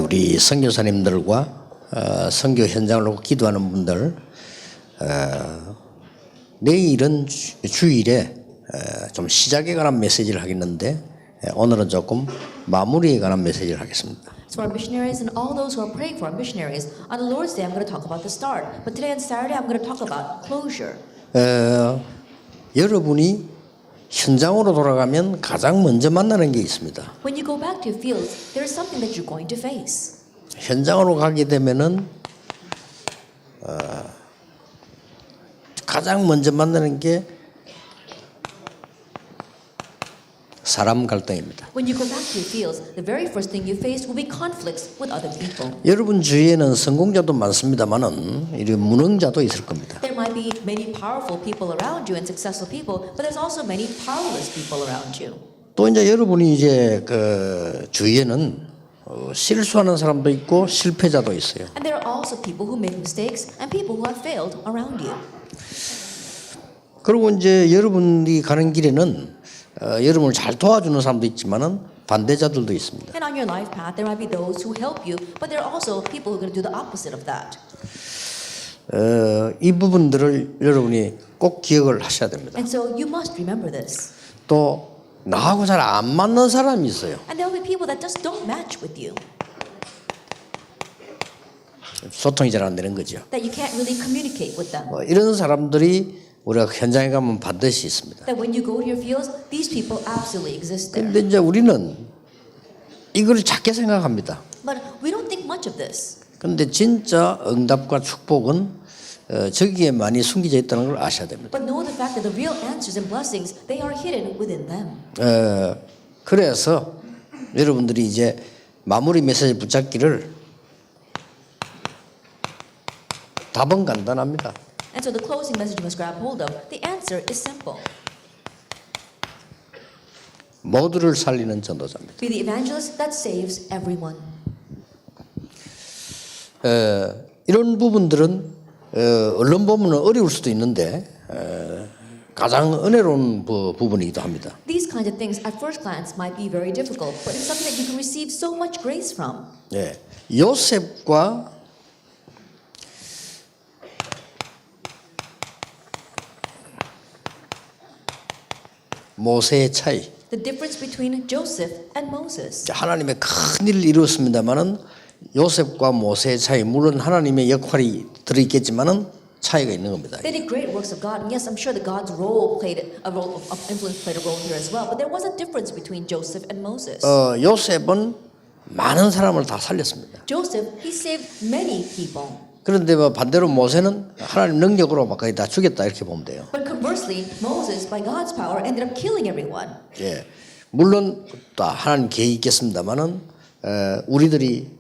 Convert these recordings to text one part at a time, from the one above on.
우리 선교사님들과 선교 현장을 놓고 기도하는 분들, 내일은 주일에 좀 시작에 관한 메시지를 하겠는데 오늘은 조금 마무리에 관한 메시지를 하겠습니다. So our missionaries and all those who are praying for our missionaries, on the Lord's Day I'm going to talk about the start, but today on Saturday I'm going to talk about closure. 여러분이 현장으로 돌아가면 가장 먼저 만나는 게 있습니다. When you go back to your fields, there is something that you're going to face. 현장으로 가게 되면은 가장 먼저 만나는 게 사람 갈등입니다. When you go back to your fields, the very first thing you face will be conflicts with other people. 여러분 주위에는 성공자도 많습니다만은 이런 무능자도 있을 겁니다. There might be many powerful people around you and successful people, but there's also many powerless people around you. 또 이제 여러분이 이제 그 주위에는 실수하는 사람도 있고 실패자도 있어요. And there are also people who make mistakes and people who have failed around you. 그리고 이제 여러분이 가는 길에는 여러분을 잘 도와주는 사람도 있지만은 반대자들도 있습니다. And on your life path, there might be those who help you, but there are also people who are going to do the opposite of that. 이 부분들을 여러분이 꼭 기억을 하셔야 됩니다. And so you must remember this. 또 나하고 잘 안 맞는 사람이 있어요. And there will be people that just don't match with you, 소통이 잘 안 되는 거죠. that you can't really communicate with them. 이런 사람들이 우리가 현장에 가면 반드시 있습니다. That when you go to your fields, these people absolutely exist there. 근데 이제 우리는 이걸 작게 생각합니다. But we don't think much of this. 근데 진짜 응답과 축복은 저기에 많이 숨겨져 있다는 걸 아셔야 됩니다. But know the fact that the real answers and blessings, they are hidden within them. 그래서 여러분들이 이제 마무리 메시지 붙잡기를 답은 간단합니다. And so the closing message you must grab hold of, the answer is simple. 모두를 살리는 전도자입니다. Be the evangelist that saves everyone. 이런 부분들은 언론 보면 어려울 수도 있는데 가장 은혜로운 부분이기도 합니다. These kinds of things at first glance might be very difficult, but it's something that you can receive so much grace from. 요셉과 모세의 차이. The difference between Joseph and Moses. 하나님의 큰 일을 이루었습니다만은 요셉과 모세의 차이, 물론 하나님의 역할이 들어있겠지만은 차이가 있는 겁니다. They did great works of God, and yes, I'm sure that God's role played a role of influence played a role here as well. But there was a difference between Joseph and Moses. 요셉은 많은 사람을 다 살렸습니다. Joseph, he saved many people. 그런데 반대로 모세는 하나님 능력으로 막 거의 다 죽였다 이렇게 보면 돼요. But conversely, Moses, by God's power, ended up killing everyone. 물론 또 하나님 계획이 있겠습니다만은 우리들이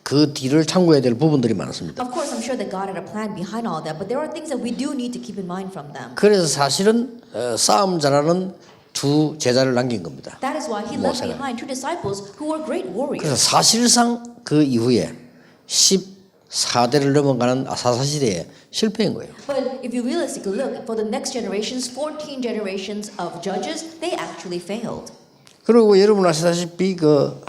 그 뒤를 참고해야 될 부분들이 많습니다. Of course, I'm sure that God had a plan behind all that, but there are things that we do need to keep in mind from them. 그래서 사실은 싸움 잘하는 두 제자를 남긴 겁니다. That is why he left 모세는. behind two disciples who were great warriors. 그래서 사실상 그 이후에 14대를 넘어가는 사사시대에 실패인 거예요. But if you realistically look, for the next generations, 14 generations of judges, they actually failed. 그리고 여러분 아시다시피 그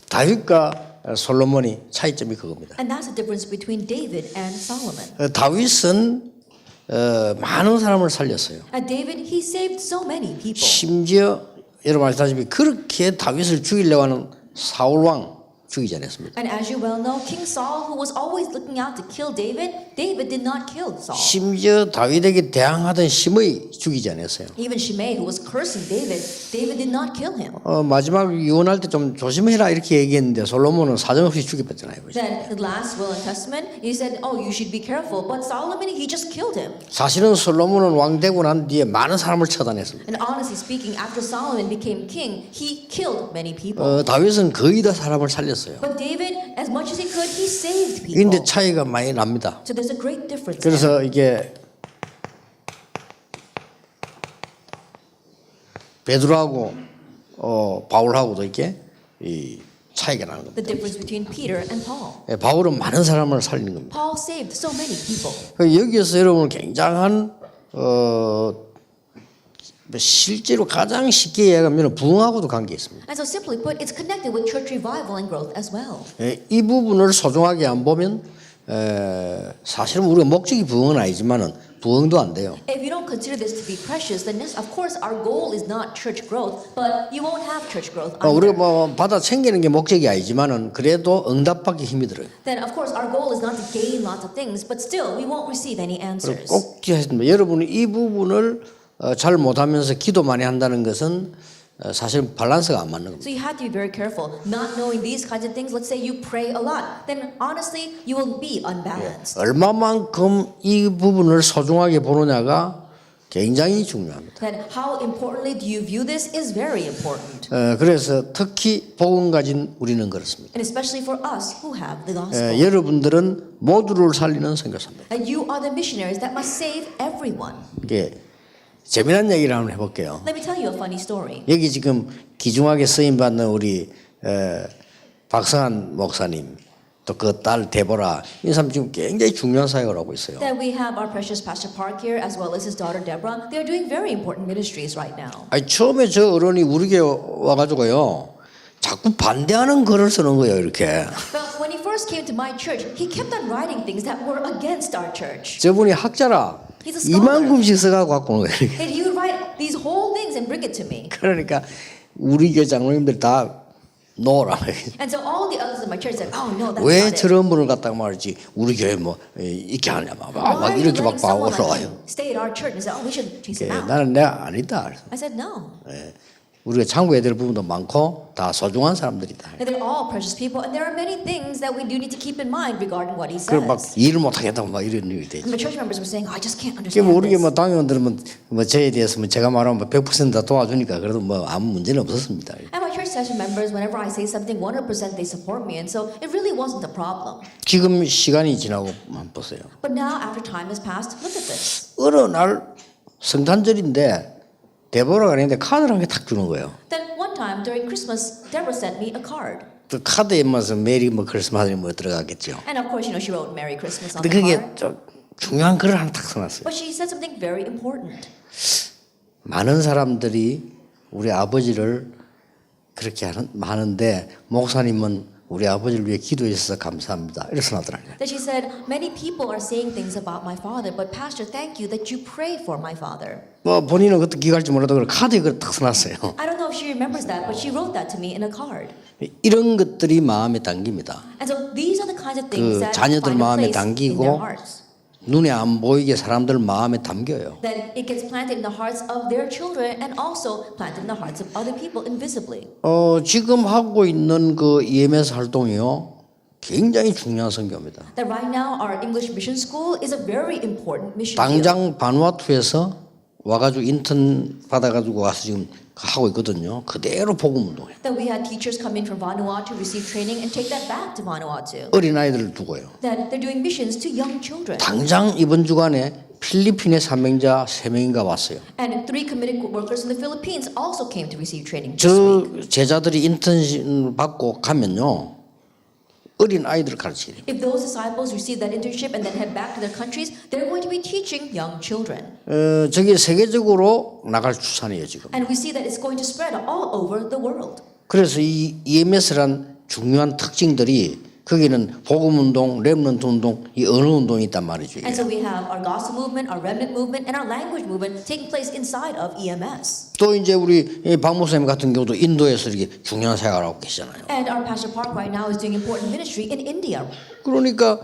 다윗과 솔로몬이 차이점이 그겁니다. And that's the difference between David and Solomon. 다윗은 많은 사람을 살렸어요. And David, he saved so many people. 심지어 여러분 아시다시피 그렇게 다윗을 죽이려고 하는 사울 왕 죽이지 않았습니다. And as you well know, King Saul, who was always looking out to kill David, David did not kill Saul. 심지어 다윗에게 대항하던 심의 죽이지 않았어요. Even Shimei, who was cursing David, David did not kill him. 마지막 유언할 때 좀 조심해라 이렇게 얘기했는데 솔로몬은 사정없이 죽여버렸잖아요. Then the last will and testament, he said, "Oh, you should be careful." But Solomon, he just killed him. 사실은 솔로몬은 왕 되고 난 뒤에 많은 사람을 처단했습니다. And honestly speaking, after Solomon became king, he killed many people. 다윗은 거의 다 사람을 살렸어요. But David, as much as he could, he saved people. 그런데 차이가 많이 납니다. So there's a great difference. 그래서 이게 베드로하고 바울하고도 이렇게 이 차이가 나는 겁니다. The difference between Peter and Paul. 바울은 많은 사람을 살리는 겁니다. Paul saved so many people. 여기에서 여러분은 굉장한 실제로 가장 쉽게 이야기하면 부흥하고도 관계 있습니다. And so simply put, it's connected with church revival and growth as well. 이 부분을 소중하게 안 보면 사실은 우리가 목적이 부흥은 아니지만은 부흥도 안 돼요. If you don't consider this to be precious, then yes, of course our goal is not church growth, but you won't have church growth 우리가 either. 뭐 받아 챙기는 게 목적이 아니지만은 그래도 응답받기 힘이 들어요. Then of course our goal is not to gain lots of things, but still we won't receive any answers. 꼭 기억하십니다. 여러분이 이 부분을 잘 못하면서 기도 많이 한다는 것은 사실 밸런스가 안 맞는 겁니다. So you have to be very careful. Not knowing these kinds of things, let's say you pray a lot, then honestly you will be unbalanced. 얼마만큼 이 부분을 소중하게 보느냐가 굉장히 중요합니다. Then how importantly do you view this is very important. 그래서 특히 복음 가진 우리는 그렇습니다. And especially for us who have the gospel. 여러분들은 모두를 살리는 선교사입니다. And you are the missionaries that must save everyone. 이게 재미난 얘기를 한번 해볼게요. Let me tell you a funny story. 여기 지금 귀중하게 쓰임 받는 우리 박성한 목사님 또 그 딸 데보라 이 사람 지금 굉장히 중요한 사역을 하고 있어요. Then we have our precious Pastor Park here as well as his daughter Deborah. They are doing very important ministries right now. 아니 처음에 저 어른이 우리 교회 와가지고요 자꾸 반대하는 글을 쓰는 거예요 이렇게. But when he first came to my church, he kept on writing things that were against our church. 저분이 학자라 He's a scholar. 이만큼씩 써가지고 갖고 온 거예요. 이렇게. And he would write these whole things and bring it to me. 그러니까 우리 교회 장로님들 다 놓으라. And so all the others in my church said, "Oh no, that's 왜 not it. 저런 분을 갖다가 말이지 우리 교회 뭐 이렇게 하냐 막 Why are you 이렇게 막 letting someone like 올라와요. him stay at our church?" And said, "Oh, we should chase him out." 나는 내가 아니다. I said, "No." 우리가 참고해야 될 부분도 많고 다 소중한 사람들이다. And they're all precious people, and there are many things that we do need to keep in mind regarding what he 그럼 막 says. 일을 못 하겠다고 막 이런 일이 되지. And the church members were saying, "Oh, I just can't 그럼 understand 우리 this." 뭐 당연들은 뭐 저에 대해서 뭐 제가 말하면 100%다 도와주니까 그래도 뭐 아무 문제는 없었습니다. And my church session members, whenever I say something, 100% they support me, and so it really wasn't a problem. 지금 시간이 지나고 한번 보세요. But now, after time has passed, look at this. 어느 날 성탄절인데 데보라가 아닌데 카드를 한 개 탁 주는 거예요. Then one time during Christmas, Deborah sent me a card. 그 카드에 맞서 메리 뭐 크리스마스 뭐 들어가겠죠. And of course, she wrote Merry Christmas on 근데 the 그게 card. 좀 중요한 글을 하나 탁 써놨어요. But she said something very important. 많은 사람들이 우리 아버지를 그렇게 하는데 목사님은 우리 아버지를 위해 기도해 주셔서 감사합니다. 이렇게 써놨더라고요. That she said, many people are saying things about my father, but Pastor, thank you that you pray for my father. 뭐 본인은 그때 기억할지 몰라도 그 카드에 그걸 탁 써놨어요. I don't know if she remembers that, but she wrote that to me in a card. 이런 것들이 마음에 담깁니다. And so these are the kinds of things 그 that 자녀들 find a 마음에 place in 담기고 their hearts. 눈에 안 보이게 사람들 마음에 담겨요. Then it gets planted in the hearts of their children and also planted in the hearts of other people invisibly. 지금 하고 있는 그 EMS 활동이요. 굉장히 중요한 선교입니다. That right now our English mission school is a very important mission field. 당장 바누아투에서 와가지고 인턴 받아가지고 와서 지금 하고 있거든요. 그대로 복음 운동해. That we had teachers come in from Vanuatu, receive training, and take that back to Vanuatu. 어린 아이들을 두고요. That they're doing missions to young children. 당장 이번 주간에 필리핀의 사명자 3명인가 왔어요. And 3 committed workers in the Philippines also came to receive training this 저 week. 제자들이 인턴 받고 가면요. 어린 아이들을 가르치게 됩니다. If those disciples receive that internship and then head back to their countries, they're going to be teaching young children. 저게 세계적으로 나갈 추산이에요 지금. And we see that it's going to spread all over the world. 그래서 이 EMS란 중요한 특징들이 거기는 복음 운동, 렘넌트 운동, 이 언어 운동이 있단 말이죠. And so we have our gospel movement, our remnant movement, and our language movement taking place inside of EMS. 또 이제 우리 박 목사님 같은 경우도 인도에서 이렇게 중요한 생활을 하고 계시잖아요. And our Pastor Park right now is doing important ministry in India. 그러니까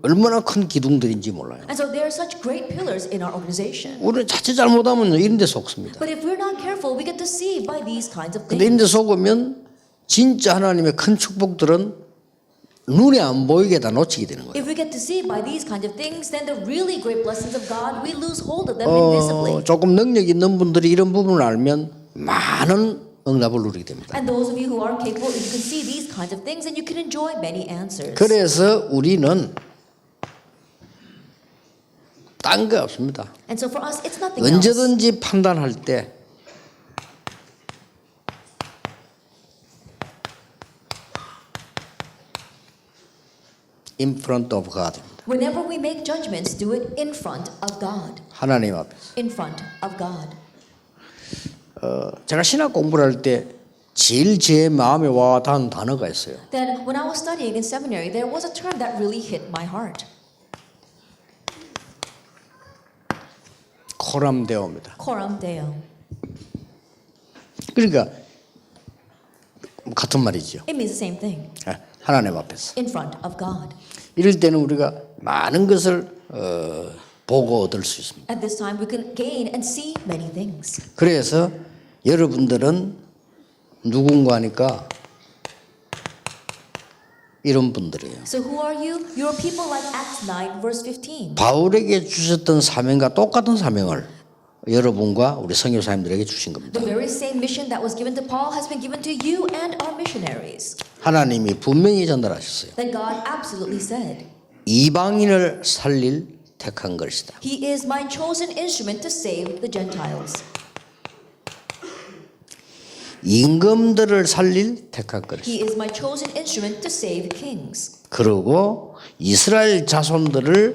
얼마나 큰 기둥들인지 몰라요. And so there are such great pillars in our organization. 우리는 자칫 잘못하면 이런 데 속습니다. But if we're not careful, we get deceived by these kinds of 근데 이런 데 things. 속으면 진짜 하나님의 큰 축복들은 눈에 안 보이게 다 놓치게 되는 거예요. If we get deceived by these kinds of things, then the really great blessings of God, we lose hold of them invisibly. 조금 능력 있는 분들이 이런 부분을 알면 많은 응답을 누리게 됩니다. And those of you who are capable, you can see these kinds of things and you can enjoy many answers. 그래서 우리는 딴 거 없습니다. And so for us, it's nothing else. 언제든지 판단할 때 in front of God. Whenever we make judgments, do it in front of God. 하나님 앞에서. In front of God. 제가 신학 공부를 할 때 제일 제 마음에 와 닿은 단어가 있어요. That when I was studying in seminary, there was a term that really hit my heart. 코람 데오입니다. Coram Deo. 그러니까 같은 말이죠. It means the same thing. 하나님 앞에서. In front of God. 이럴 때는 우리가 많은 것을 보고 얻을 수 있습니다. At this time, we can gain and see many things. 그래서 여러분들은 누군가니까 이런 분들이에요. So who are you? You're people like Acts 9 verse 15. 바울에게 주셨던 사명과 똑같은 사명을 여러분과 우리 선교사님들에게 주신 겁니다. The very same mission that was given to Paul has been given to you and our missionaries. 하나님이 분명히 전달하셨어요. That God absolutely said, 이방인을 살릴 택한 것이다. He is my chosen instrument to save the Gentiles. 임금들을 살릴 택한 것이다. He is my chosen instrument to save kings. 그리고 이스라엘 자손들을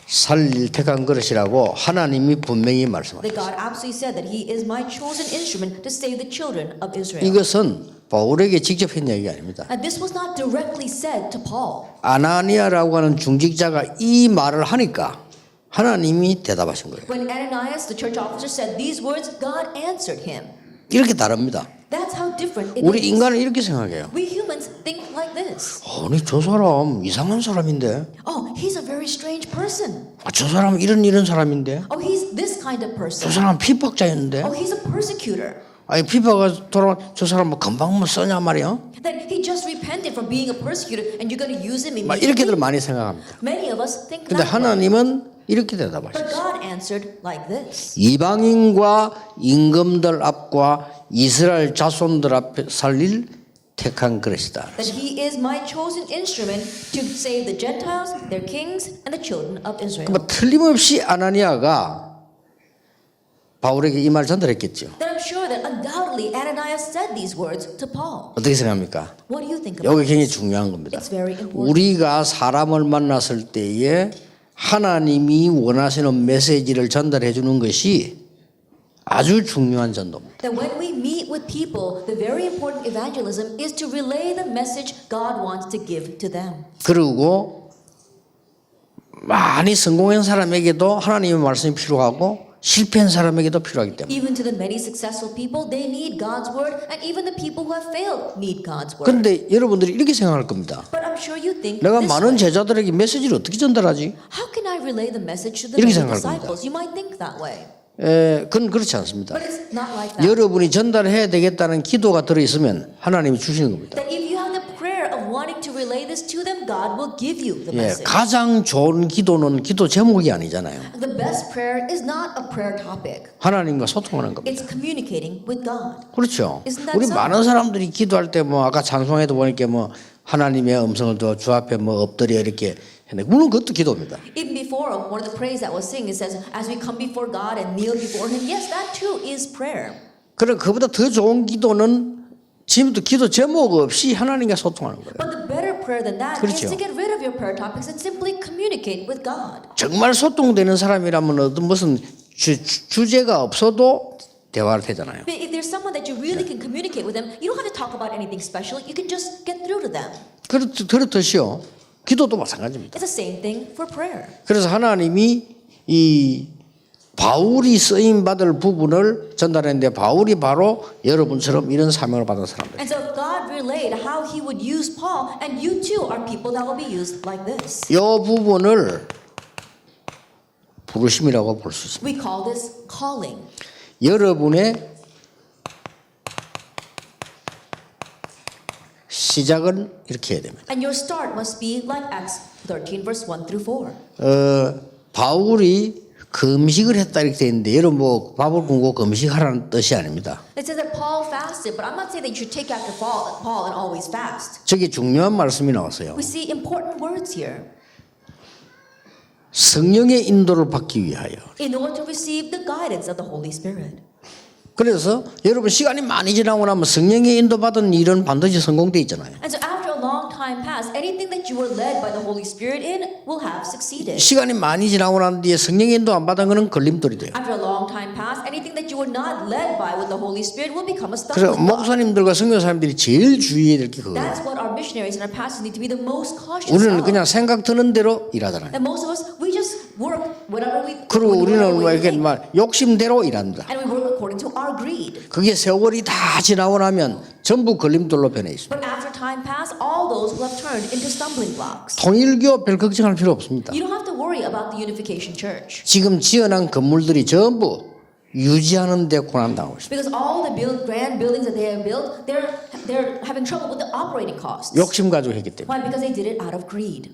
살릴 택한 것이라고 하나님이 분명히 말씀하셨어요. That God absolutely said that He is my chosen instrument to save the children of Israel. 이것은 바울에게 직접 한 얘기가 아닙니다. And this was not directly said to Paul. 아나니아라고 하는 중직자가 이 말을 하니까 하나님이 대답하신 거예요. When Ananias, the church officer, said these words, God answered him. 이렇게 다릅니다. That's how different it 우리 is. 인간은 이렇게 생각해요. We humans think like this. 아니 저 사람 이상한 사람인데, Oh, he's a very strange person. 저 사람 이런 사람인데, Oh, he's this kind of 저 person. 사람 핍박자였는데, Oh, he's a persecutor. 아니 핍박가 돌아 저 사람 뭐 금방 뭐 써냐 말이야. That he just repented from being a persecutor and you're going to use him 막 immediately. 이렇게들 많이 생각합니다. Many of us think 근데 that way. 하나님은 이렇게 But 대답하셨어요. God answered like this. 이방인과 임금들 앞과 이스라엘 자손들 앞에 살릴 택한 그릇이다. That he is my chosen instrument to save the Gentiles, their kings, and the children of Israel. 뭐 틀림없이 아나니아가 바울에게 이 말 전달했겠죠. Then I'm sure that undoubtedly Ananias said these words to Paul. 어떻게 생각합니까? What do you think about 여기 굉장히 this? 중요한 겁니다. It's very important. 우리가 사람을 만났을 때에 하나님이 원하시는 메시지를 전달해 주는 것이 아주 중요한 전도입니다. That when we meet with people, the very important evangelism is to relay the message God wants to give to them. 그리고 많이 성공한 사람에게도 하나님의 말씀이 필요하고 실패한 사람에게도 필요하기 때문에. Even to the many successful people, they need God's word, and even the people who have failed need God's word. 그런데 여러분들이 이렇게 생각할 겁니다. But I'm sure you think 내가 this 많은 way. 제자들에게 메시지를 어떻게 전달하지? How can I relay the message to the 이렇게 many 생각할 disciples? You might think that way, 그건 그렇지 않습니다. but it's not like that. 여러분이 전달해야 되겠다는 기도가 들어있으면 하나님이 주시는 겁니다. That if you have the prayer of wanting to relay this to them, God will give you the message. 가장 좋은 기도는 기도 제목이 아니잖아요. The best prayer is not a prayer topic. 하나님과 소통하는 겁니다. It's communicating with God. 그렇죠. Isn't that 우리 so? 많은 사람들이 기도할 때 뭐 아까 찬송에도 보니까 뭐 하나님의 음성을 더 주 앞에 뭐 엎드려 이렇게 했는데 물론 그것도 기도입니다. Even before one of the praise that was sing, it says, as we come before God and kneel before Him, yes, that too is prayer. 그럼 그보다 더 좋은 기도는 지금도 기도 제목 없이 하나님과 소통하는 거예요. But the better prayer than that 그렇죠. is to get rid of your prayer topics and simply communicate with God. 정말 소통되는 사람이라면 어떤 무슨 주제가 없어도 대화를 되잖아요. But if there's someone that you really can communicate with them, you don't have to talk about anything special. You can just get through to them. 그렇듯이요. 기도도 마찬가지입니다. It's the same thing for prayer. 그래서 하나님이 이 바울이 쓰임 받을 부분을 전달했는데 바울이 바로 여러분처럼 이런 사명을 받은 사람들. And so God relayed how He would use Paul, and you too are people that will be used like this. 이 부분을 부르심이라고 볼 수 있습니다. We call this calling. 여러분의 시작은 이렇게 해야 됩니다. And your start must be like Acts 13 verse 1 through 4. 바울이 금식을 했다 이렇게 되어 있는데 여러분 뭐 밥을 굶고 금식하라는 뜻이 아닙니다. It says that Paul fasted, but I'm not saying that you should take after Paul and always fast. 저기 중요한 말씀이 나왔어요. We see important words here. 성령의 인도를 받기 위하여. In order to receive the guidance of the Holy Spirit. 그래서 여러분 시간이 많이 지나고 나면 성령의 인도 받은 일은 반드시 성공돼 있잖아요. And so after a long time passed, anything that you were led by the Holy Spirit in will have succeeded. 시간이 많이 지나고 난 뒤에 성령의 인도 안 받은 거는 걸림돌이 돼요. After a long time passed, anything that you were were not led by with the Holy Spirit will become a 그래서 stumbling block. 목사님들과 선교사님들이 제일 주의해야 될 게 그거예요. That's what our missionaries and our pastors need to be the most cautious 우리는 of. 그냥 생각 드는 대로 일하잖아요. And most of us, we just work whatever we 그리고 whatever 우리는 we 뭐 이렇게 think. 막 욕심대로 일합니다. And we work according to our greed. 그게 세월이 다 지나고 나면 전부 걸림돌로 변해 있습니다. But after time pass, all those will have turned into stumbling blocks. 통일교 별 걱정할 필요 없습니다. You don't have to worry about the Unification Church. 지금 지어난 건물들이 전부 유지하는 데 고난당하고 있습니다. Because all the grand buildings that they have built, they're having trouble with the operating costs. 욕심 가지고 했기 때문에. Why? Because they did it out of greed.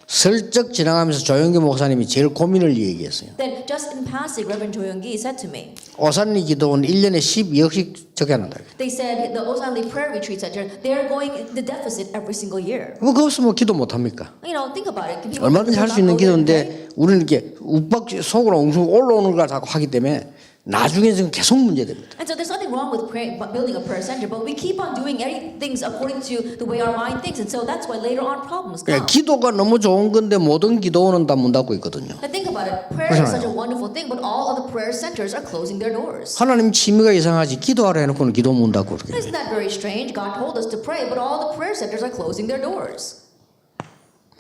슬쩍 지나가면서 조영기 목사님이 제일 고민을 얘기했어요. Then just in passing, Reverend Jo Young-gi said to me, 오산리 기도원 1년에 12억씩 적혀낸다. they said the Osanli Prayer Retreat Center, they're going the deficit every single year. 뭐 그거 없으면 기도 못합니까? You know, think about it. Can people 얼마든지 할 수 있는 not go there and pray? 기도인데 우리는 이렇게 욱박 속으로 웅숭 올라오는 걸 자꾸 하기 때문에 나중에 지금 계속 문제됩니다. And so there's nothing wrong with building a prayer center, but we keep on doing things according to the way our mind thinks, and so that's why later on problems come. 기도가 너무 좋은 건데 모든 기도원은 다 문 닫고 있거든요. And think about it, prayer is such a wonderful thing, but all other prayer centers are closing their doors. 하나님 취미가 이상하지 기도하라 해놓고는 기도 문 닫고 그렇게. Isn't that very strange? God told us to pray, but all the prayer centers are closing their doors.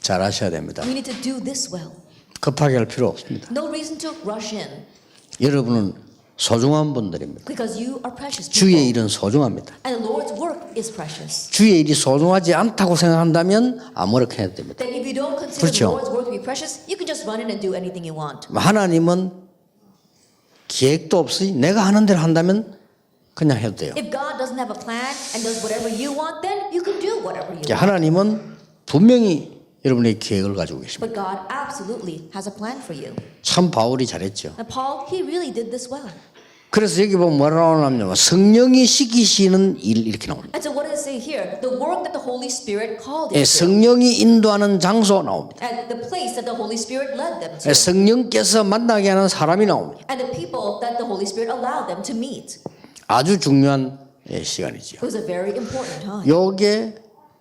잘 하셔야 됩니다. We need to do this well. 급하게 할 필요 없습니다. No reason to rush in, 여러분은 소중한 분들입니다. because you are precious 주의 people. 일은 소중합니다. And the Lord's work is precious. 주의 일이 소중하지 않다고 생각한다면 아무렇게 해도 됩니다. That if you don't consider 그렇죠. the Lord's work to be precious, you can just run in and do anything you want. 하나님은 계획도 없이 내가 하는 대로 한다면 그냥 해도 돼요. If God doesn't have a plan and does whatever you want, then you can do whatever you want. 하나님은 분명히 여러분의 계획을 가지고 계십니다. But God absolutely has a plan for you. 참 바울이 잘했죠. And Paul, he really did this well. 그래서 여기 보면 뭐라 나오냐면 성령이 시키시는 일 이렇게 나옵니다. And so what does it say here? The work that the Holy Spirit called 예, him to. 성령이 인도하는 장소 나옵니다. And the place that the Holy Spirit led them 예, to. 성령께서 만나게 하는 사람이 나옵니다. And the people that the Holy Spirit allowed them to meet. 아주 중요한 시간이죠. It was a very important time. 요게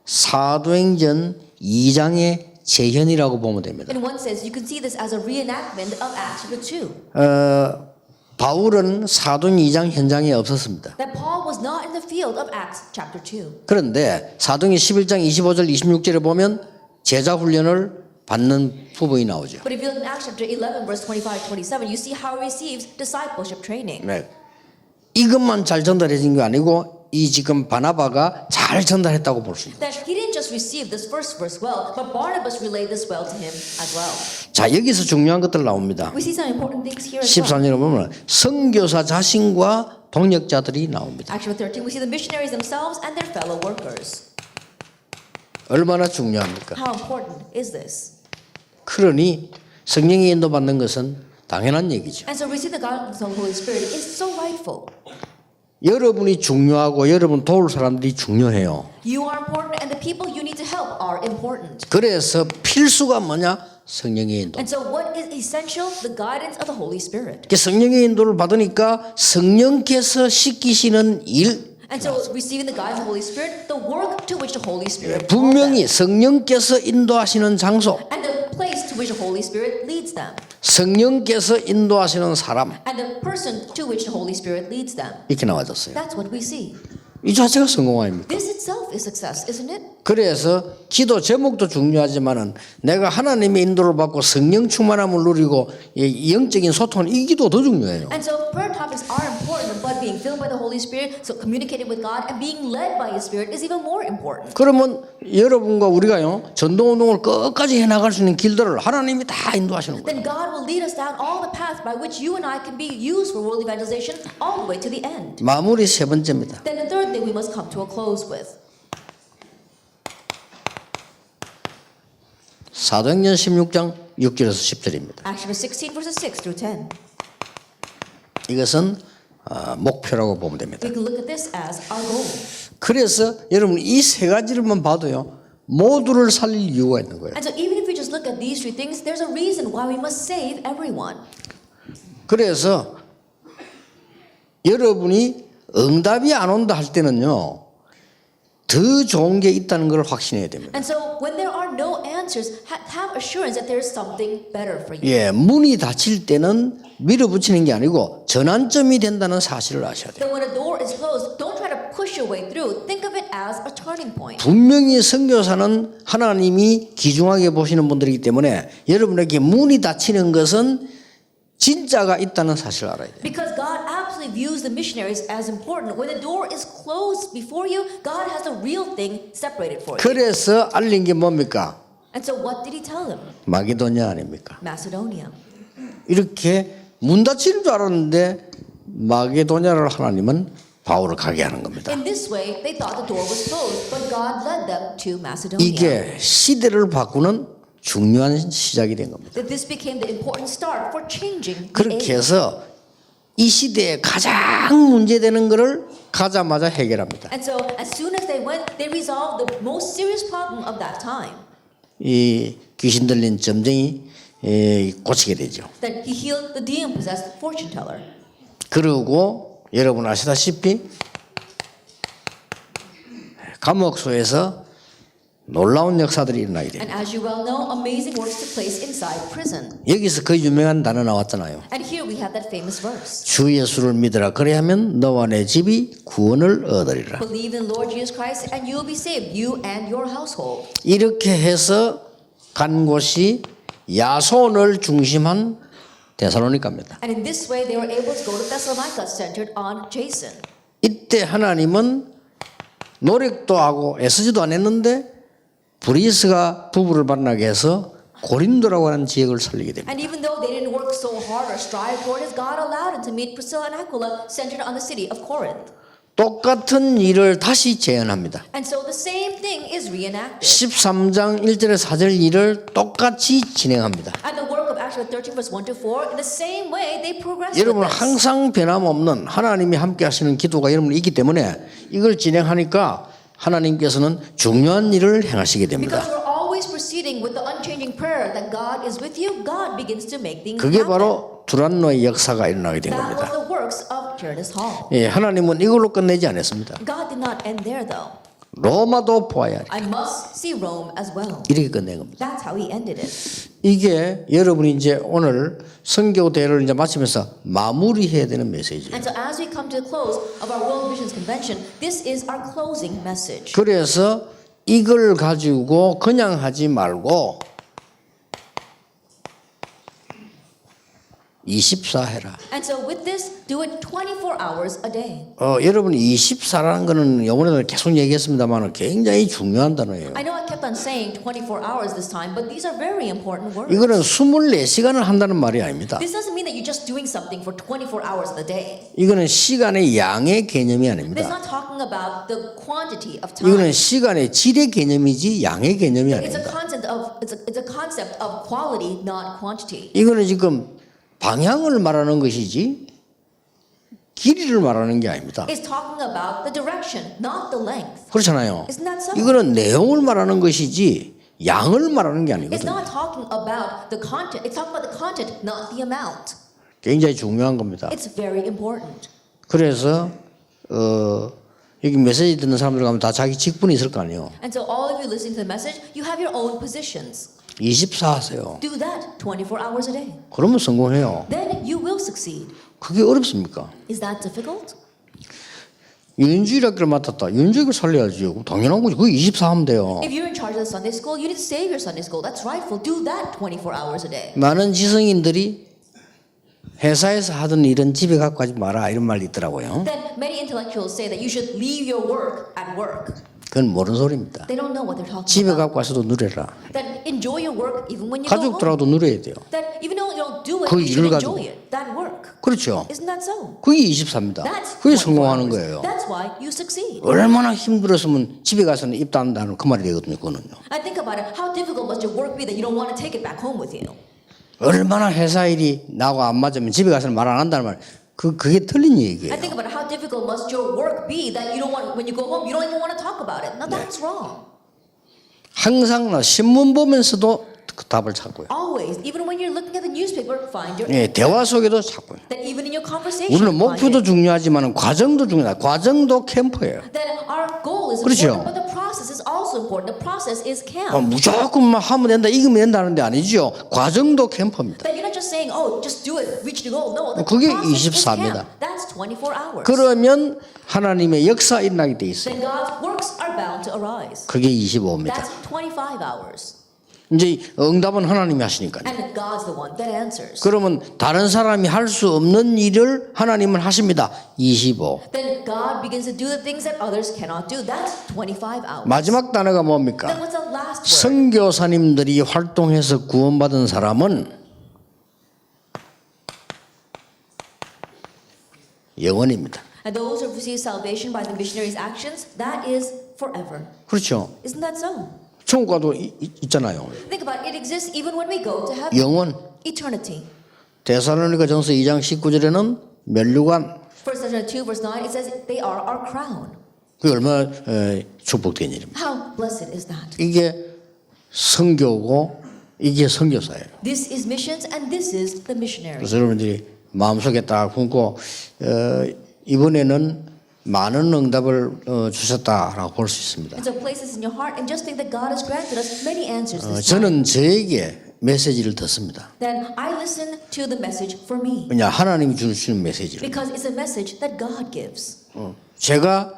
사도행전 2장의 재현이라고 보면 됩니다. And one says you can see this as a reenactment of Acts chapter 2. 바울은 사도행 2장 현장에 없었습니다. That Paul was not in the field of Acts chapter 2. 그런데 사도행 11장 25절 26절에 보면 제자 훈련을 받는 부분이 나오죠. But if you look in Acts chapter 11 verse 25-27, you see how he receives discipleship training. 네. 이것만 잘 전달해진 게 아니고 이 지금 바나바가 잘 전달했다고 볼 수 있습니다. That he didn't just receive this first verse well, but Barnabas relayed this well to him as well. 자, 여기서 중요한 것들 나옵니다. We see some important things here as well. 14절에 보면 선교사 자신과 동역자들이 나옵니다. Acts chapter 13, we see the missionaries themselves and their fellow workers. 얼마나 중요합니까? How important is this? 그러니 성령의 인도받는 것은 당연한 얘기죠. And so receiving the guidance of the Holy Spirit is so rightful. 여러분이 중요하고 여러분 도울 사람들이 중요해요. You are important and the people you need to help are important. 그래서 필수가 뭐냐? 성령의 인도. And so what is essential? The guidance of the Holy Spirit. 성령의 인도를 받으니까 성령께서 시키시는 일, And so receiving the guidance of the Holy Spirit, the work to which the Holy Spirit called them, 분명히 성령께서 인도하시는 장소, and the place to which the Holy Spirit leads them, 성령께서 인도하시는 사람 and the person to which the Holy Spirit leads them. 이렇게 나와졌어요. That's what we see. 이 자체가 성공 아닙니까? This itself is success, isn't it? 그래서 기도 제목도 중요하지만은 내가 하나님의 인도를 받고 성령 충만함을 누리고 이 영적인 소통은 이 기도 더 중요해요. And so prayer topics are important, but being filled by the Holy Spirit, so communicating with God and being led by His Spirit is even more important. 그러면 여러분과 우리가요 전도운동을 끝까지 해나갈 수 있는 길들을 하나님이 다 인도하시는 거예요. Then God will lead us down all the paths by which you and I can be used for world evangelization all the way to the end. 마무리 세 번째입니다. Then the third thing we must come to a close with. 사도행전 16장 6절에서 10절입니다. Acts chapter 16 verses 6 through 10. 이것은 목표라고 보면 됩니다. We can look at this as our goal. 그래서 여러분 이 세 가지를만 봐도요 모두를 살릴 이유가 있는 거예요. And so even if we just look at these three things, there's a reason why we must save everyone. 그래서 여러분이 응답이 안 온다 할 때는요 더 좋은 게 있다는 걸 확신해야 됩니다. And so when there are no answers, have assurance that there is something better for you. 예, 문이 닫힐 때는 밀어붙이는 게 아니고 전환점이 된다는 사실을 아셔야 돼요. That when a door is closed, don't try to push your way through. Think of it as a turning point. 분명히 선교사는 하나님이 귀중하게 보시는 분들이기 때문에 여러분에게 문이 닫히는 것은 진짜가 있다는 사실을 알아야 돼요. Because God absolutely views the missionaries as important. When the door is closed before you, God has a real thing separated for you. 그래서 알린 게 뭡니까? And so what did he tell them? 마게도냐 아닙니까? Macedonia. 이렇게 문 닫히는 줄 알았는데 마게도냐를 하나님은 바울을 가게 하는 겁니다. In this way, they thought the door was closed, but God led them to Macedonia. 이게 시대를 바꾸는 중요한 시작이 된 겁니다. That this became the important start for changing the 그렇게 age. 해서 이 시대에 가장 문제되는 것을 가자마자 해결합니다. And so as soon as they went, they resolved the most serious problem of that time. 이 귀신 들린 점쟁이 고치게 되죠. That he healed the demon-possessed fortune teller. 그리고 여러분 아시다시피 감옥소에서 놀라운 역사들이 일어나게 돼요. And as you well know, amazing works took place inside prison. 여기서 그 유명한 단어 나왔잖아요. And here we have that famous verse. 주 예수를 믿으라 그래야면 너와 내 집이 구원을 얻으리라. Believe in Lord Jesus Christ and you will be saved, you and your household. 이렇게 해서 간 곳이 야손을 중심한 데살로니가입니다. And in this way, they were able to go to Thessalonica, centered on Jason. 이때 하나님은 노력도 하고 애쓰지도 않았는데 브리스가 부부를 만나게 해서 고린도라고 하는 지역을 살리게 됩니다. And even though they didn't work so hard or strive for it, God allowed them to meet Priscilla and Aquila, centered on the city of Corinth. 똑같은 일을 다시 재현합니다. And so the same thing is reenacted. 13장 1절에 4절 일을 똑같이 진행합니다. And the work of Acts 13 verse 1 to 4, in the same way they progress with 여러분 this. 항상 변함없는 하나님이 함께 하시는 기도가 여러분이 있기 때문에 이걸 진행하니까 하나님께서는 중요한 일을 행하시게 됩니다. Because we're always proceeding with the unchanging prayer that God is with you, God begins to make things 그게 happen. 바로 두란노의 역사가 일어나게 된 That was 겁니다. the works of Tyrannus Hall. 예, 하나님은 이걸로 끝내지 않았습니다. God did not end there though. 로마도 보아야 해. I must see Rome as well. 이렇게 끝낸 겁니다. That's how he ended it. 이게 여러분이 이제 오늘 선교 대회를 이제 마치면서 마무리해야 되는 메시지예요. And so as we come to the close of our World Missions Convention, this is our closing message. 그래서 이걸 가지고 그냥 하지 말고 24 해라. And so with this, do it 24 hours a day. 여러분이 24라는 거는 이번에도 계속 얘기했습니다만 굉장히 중요한 단어예요. I know I kept on saying 24 hours this time, but these are very important words. 이거는 24시간을 한다는 말이 아닙니다. This doesn't mean that you're just doing something for 24 hours of the day. 이거는 시간의 양의 개념이 It's 아닙니다. not talking about the quantity of time. 이거는 시간의 질의 개념이지 양의 개념이 It's a 아닙니다. concept of quality, not quantity. 이거는 지금 방향을 말하는 것이지 길이를 말하는 게 아닙니다. It's talking about the direction, not the length. 그렇잖아요. Isn't that so? 이거는 내용을 말하는 것이지 양을 말하는 게 It's 아니거든요. not talking about the content. It's talking about the content, not the amount. 굉장히 중요한 겁니다. It's very important. 그래서 여기 메시지 듣는 사람들 가면 다 자기 직분이 있을 거 아니에요. And so all of you listening to the message, you have your own positions. 24 하세요. Do that 24 hours a day. 그러면 성공해요. Then you will succeed. 그게 어렵습니까? Is that difficult? 유인주일학교를 맡았다. 유인주일학교 살려야죠. 당연한 거지. 그게 24 하면 돼요. If you're in charge of the Sunday school, you need to save your Sunday school. That's rightful. Do that 24 hours a day. 많은 지성인들이 회사에서 하던 일은 집에 갖고 가지 마라 이런 말이 있더라고요. Then many intellectuals say that you should leave your work at work. 그건 모르는 소리입니다. They don't know what they're talking 집에 about. 갖고 와서도 누려라. That enjoy your work even when you go home. 가족들하고도 누려야 돼요. That even though you don't do it, 그 you should 일을 enjoy 가지고. it. That work. 그렇죠. Isn't that so? 그게 24입니다. That's 그게 24 성공하는 hours. 거예요. That's why you succeed. 얼마나 힘들었으면 집에 가서는 입도 안 닫는 그 말이 되거든요. 그거는요. I think about it. How difficult must your work be that you don't want to take it back home with you? 얼마나 회사 일이 나하고 안 맞으면 집에 가서는 말 안 한다는 말. 그게 틀린 얘기예요. I think about how difficult must your work be that you don't want, when you go home, you don't even want to talk about it. Now that's wrong. 항상 신문 보면서도 그 답을 찾고요. Always, even when you're looking at the newspaper, find your 예, 대화 속에도 찾고요. that even in your conversation, 우리는 find 목표도 it. 중요하지만 과정도 중요하다. 과정도 캠프예요. That our goal goal is 그렇죠. important, but the process is also important. The process is camp. 무조건만 하면 된다, 이기면 된다는 데 아니죠. 과정도 캠프입니다. That you're not just saying, oh, just do it, reach the goal. No, the 그게 process is 24입니다. camp. That's 24 hours. 그러면 하나님의 역사 일어나게 돼 있어요. Then God's works are bound to arise. 그게 25입니다. That's 25 hours. 이제 응답은 하나님이 하시니까요. And God's the one that answers. 그러면 다른 사람이 할 수 없는 일을 하나님은 하십니다. 25. Then God begins to do the things that others cannot do. That's 25 hours. 마지막 단어가 Then 뭡니까? what's the last word? 선교사님들이 활동해서 구원받은 사람은 영원입니다. And those who receive salvation by the missionaries' actions, that is forever. 그렇죠. Isn't that so? 천국 가도 있잖아요. Think about it. It exists even when we go to heaven. 영원. Eternity. 데살로니가 전서 2장 19절에는 면류관. 1 Thessalonians 2 verse 9, it says they are our crown. 그게 얼마나 축복된 일입니다. How blessed is that? 이게 선교고 이게 선교사예요. This is missions and this is the missionary. 그래서 여러분들이 마음속에 딱 품고 이번에는 많은 응답을 주셨다라고 볼 수 있습니다. And so place this in your heart and just think that God has granted us many answers this time. 저는 저에게 메시지를 듣습니다. Then I listen to the message for me. 왜냐 하나님이 주시는 메시지를. Because it's a message that God gives. 제가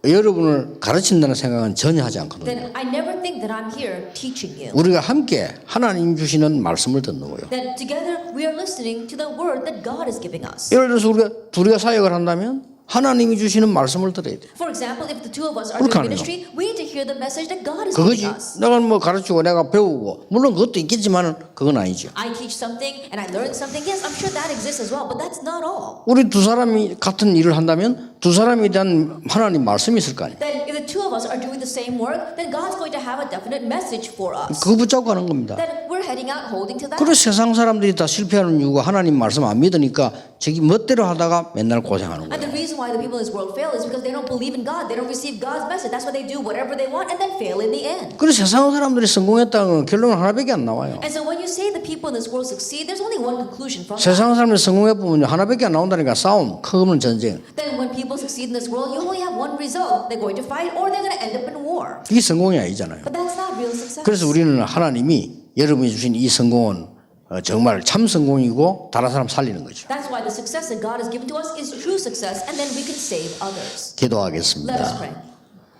여러분을 가르친다는 생각은 전혀 하지 않거든요. Then I never think that I'm here teaching you. 우리가 함께 하나님 주시는 말씀을 듣는 거예요. That together we are listening to the word that God is giving us. 예를 들어서 우리가 둘이가 사역을 한다면 하나님이 주시는 말씀을 들어야 돼. For example, if the two of us are 그렇게 doing 하는 ministry, we need to hear the message that God is 그거지. giving us. 내가 뭐 가르치고 내가 배우고 물론 그것도 있겠지만 그건 아니죠. I teach something and I learn something. Yes, I'm sure that exists as well, but that's not all. 우리 두 사람이 같은 일을 한다면 두 사람에 대한 하나님 말씀이 있을 거 아니에요. Then if the two of us are doing the same work, then God's going to have a definite message for us. 그거 붙잡고 하는 겁니다. Then we're heading out holding to that. 그래서 세상 사람들이 다 실패하는 이유가 하나님 말씀 안 믿으니까 자기 멋대로 하다가 맨날 고생하는 And the 거예요. reason why the people in this world fail is because they don't believe in God. They don't receive God's message. That's why they do whatever they want and then fail in the end. 그래서 세상 사람들이 성공했다는 결론은 하나밖에 안 나와요. And so when you say the people in this world succeed, there's only one conclusion from that. 세상 사람들이 성공해 보면 하나밖에 안 나온다니까 싸움, 큰 전쟁. Then when people succeed in this world, you only have one result. They're going to fight or they're going to end up in war. 이게 성공이 아니잖아요. But that's not real success. 그래서 우리는 하나님이 여러분이 주신 이 성공은 정말 참 성공이고 다른 사람 살리는 거죠. That's why the success that God has given to us is true success, and then we can save others. Let us 기도하겠습니다. pray.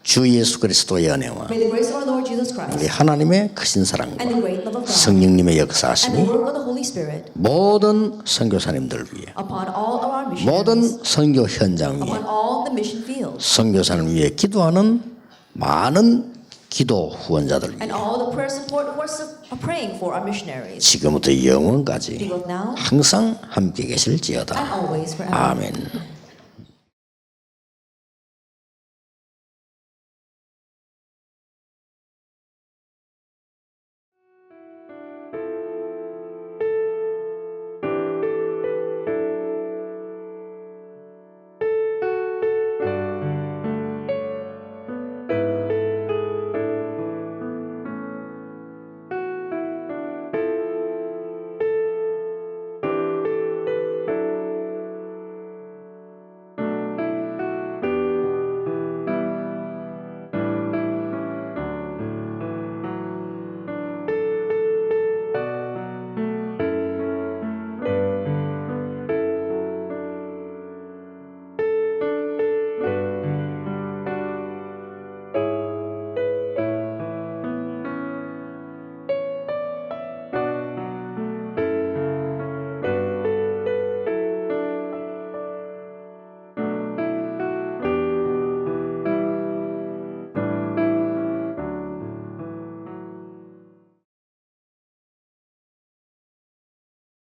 주 예수 그리스도의 은혜와 May the grace of our Lord Jesus 우리 Christ 하나님의 크신 사랑과 and the great love of God 성령님의 and the 역사하심이 work of the Holy Spirit 모든 선교사님들 위해 upon all of our 모든 missionaries, 선교 현장 위에 upon all the mission fields, 선교사를 위해 기도하는 많은 기도 후원자들 and 위해 all the prayer support who are praying for our missionaries. 지금부터 영원까지 Be both now 항상 함께 계실지어다. and always forever. 아멘.